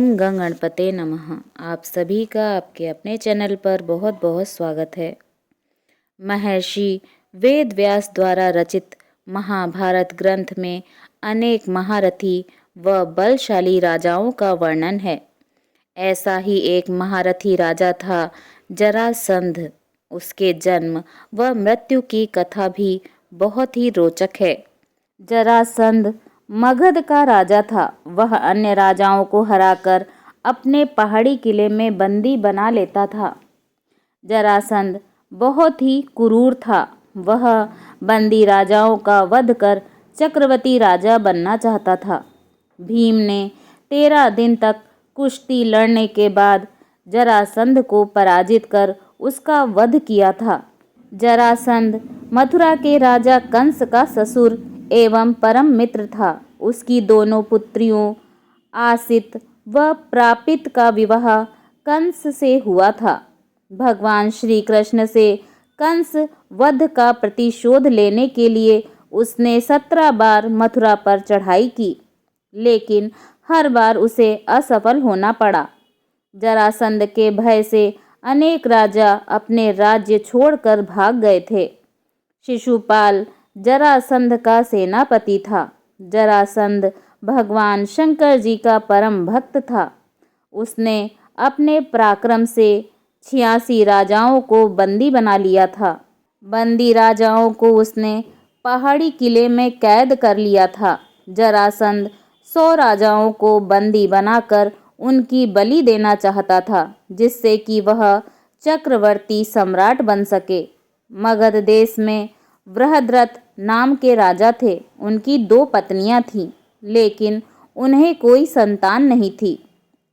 ओम गणपते नमः। आप सभी का आपके अपने चैनल पर बहुत बहुत स्वागत है। महर्षि वेद व्यास द्वारा रचित महाभारत ग्रंथ में अनेक महारथी व बलशाली राजाओं का वर्णन है। ऐसा ही एक महारथी राजा था जरासंध। उसके जन्म व मृत्यु की कथा भी बहुत ही रोचक है। जरासंध मगध का राजा था। वह अन्य राजाओं को हराकर अपने पहाड़ी किले में बंदी बना लेता था। जरासंध बहुत ही क्रूर था। वह बंदी राजाओं का वध कर चक्रवर्ती राजा बनना चाहता था। भीम ने 13 दिन तक कुश्ती लड़ने के बाद जरासंध को पराजित कर उसका वध किया था। जरासंध मथुरा के राजा कंस का ससुर एवं परम मित्र था। उसकी दोनों पुत्रियों आसित व प्रापित का विवाह कंस से हुआ था। भगवान श्री कृष्ण से कंस वध का प्रतिशोध लेने के लिए उसने 17 बार मथुरा पर चढ़ाई की, लेकिन हर बार उसे असफल होना पड़ा। जरासंध के भय से अनेक राजा अपने राज्य छोड़कर भाग गए थे। शिशुपाल जरासंध का सेनापति था। जरासंध भगवान शंकर जी का परम भक्त था। उसने अपने पराक्रम से 86 राजाओं को बंदी बना लिया था। बंदी राजाओं को उसने पहाड़ी किले में कैद कर लिया था। जरासंध 100 राजाओं को बंदी बनाकर उनकी बलि देना चाहता था, जिससे कि वह चक्रवर्ती सम्राट बन सके। मगध देश में बृहद्रथ नाम के राजा थे। उनकी 2 पत्नियां थीं, लेकिन उन्हें कोई संतान नहीं थी।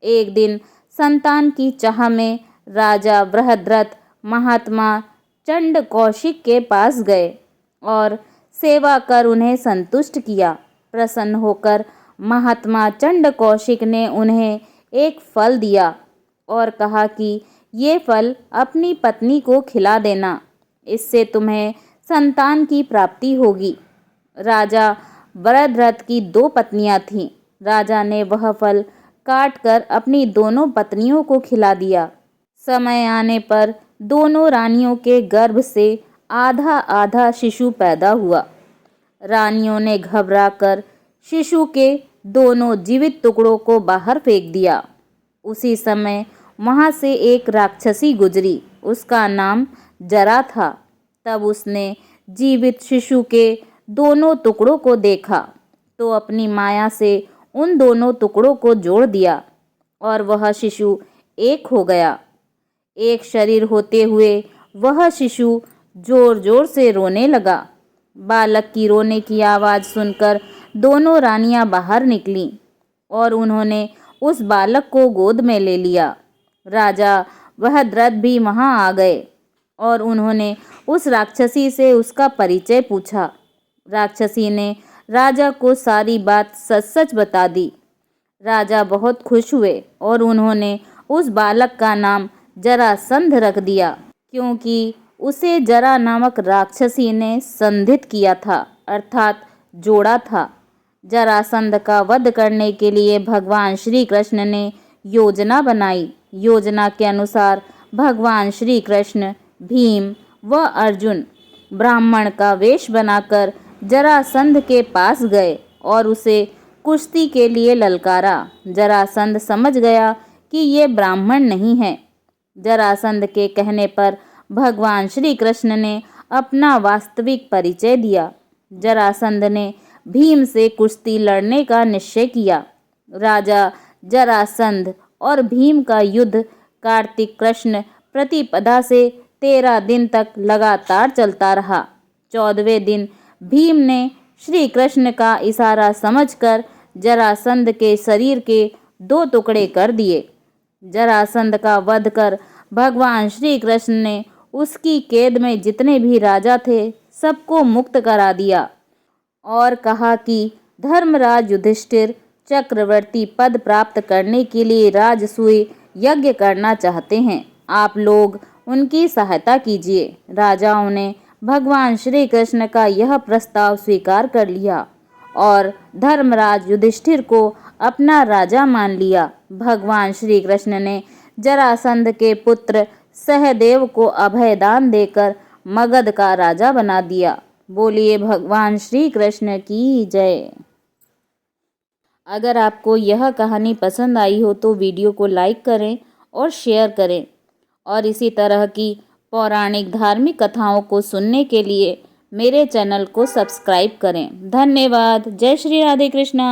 एक दिन संतान की चाह में राजा बृहद्रथ महात्मा चंड कौशिक के पास गए और सेवा कर उन्हें संतुष्ट किया। प्रसन्न होकर महात्मा चंड कौशिक ने उन्हें एक फल दिया और कहा कि ये फल अपनी पत्नी को खिला देना, इससे तुम्हें संतान की प्राप्ति होगी। राजा बृहद्रथ की 2 पत्नियां थीं। राजा ने वह फल काटकर अपनी दोनों पत्नियों को खिला दिया। समय आने पर दोनों रानियों के गर्भ से आधा आधा शिशु पैदा हुआ। रानियों ने घबराकर शिशु के दोनों जीवित टुकड़ों को बाहर फेंक दिया। उसी समय वहां से एक राक्षसी गुजरी। उसका नाम जरा था। तब उसने जीवित शिशु के दोनों टुकड़ों को देखा तो अपनी माया से उन दोनों टुकड़ों को जोड़ दिया और वह शिशु एक हो गया। एक शरीर होते हुए वह शिशु जोर जोर से रोने लगा। बालक की रोने की आवाज़ सुनकर दोनों रानियां बाहर निकलीं और उन्होंने उस बालक को गोद में ले लिया। राजा बृहद्रथ भी वहां आ गए और उन्होंने उस राक्षसी से उसका परिचय पूछा। राक्षसी ने राजा को सारी बात सच सच बता दी। राजा बहुत खुश हुए और उन्होंने उस बालक का नाम जरासंध रख दिया, क्योंकि उसे जरा नामक राक्षसी ने संधित किया था, अर्थात जोड़ा था। जरासंध का वध करने के लिए भगवान श्री कृष्ण ने योजना बनाई। योजना के अनुसार भगवान श्री कृष्ण, भीम व अर्जुन ब्राह्मण का वेश बनाकर जरासंध के पास गए और उसे कुश्ती के लिए ललकारा। जरासंध समझ गया कि ये ब्राह्मण नहीं है। जरासंध के कहने पर भगवान श्री कृष्ण ने अपना वास्तविक परिचय दिया। जरासंध ने भीम से कुश्ती लड़ने का निश्चय किया। राजा जरासंध और भीम का युद्ध कार्तिक कृष्ण प्रतिपदा से 13 दिन तक लगातार चलता रहा। 14वें दिन भीम ने श्री कृष्ण का इशारा समझकर जरासंध के शरीर के 2 टुकड़े कर दिए। जरासंध का वध कर भगवान श्री कृष्ण ने उसकी कैद में जितने भी राजा थे सबको मुक्त करा दिया और कहा कि धर्मराज युधिष्ठिर चक्रवर्ती पद प्राप्त करने के लिए राजसूय यज्ञ करना चाहते हैं। आप लोग उनकी सहायता कीजिए। राजाओं ने भगवान श्री कृष्ण का यह प्रस्ताव स्वीकार कर लिया और धर्मराज युधिष्ठिर को अपना राजा मान लिया। भगवान श्री कृष्ण ने जरासंध के पुत्र सहदेव को अभय दान देकर मगध का राजा बना दिया। बोलिए भगवान श्री कृष्ण की जय। अगर आपको यह कहानी पसंद आई हो तो वीडियो को लाइक करें और शेयर करें, और इसी तरह की पौराणिक धार्मिक कथाओं को सुनने के लिए मेरे चैनल को सब्सक्राइब करें। धन्यवाद। जय श्री राधे कृष्णा।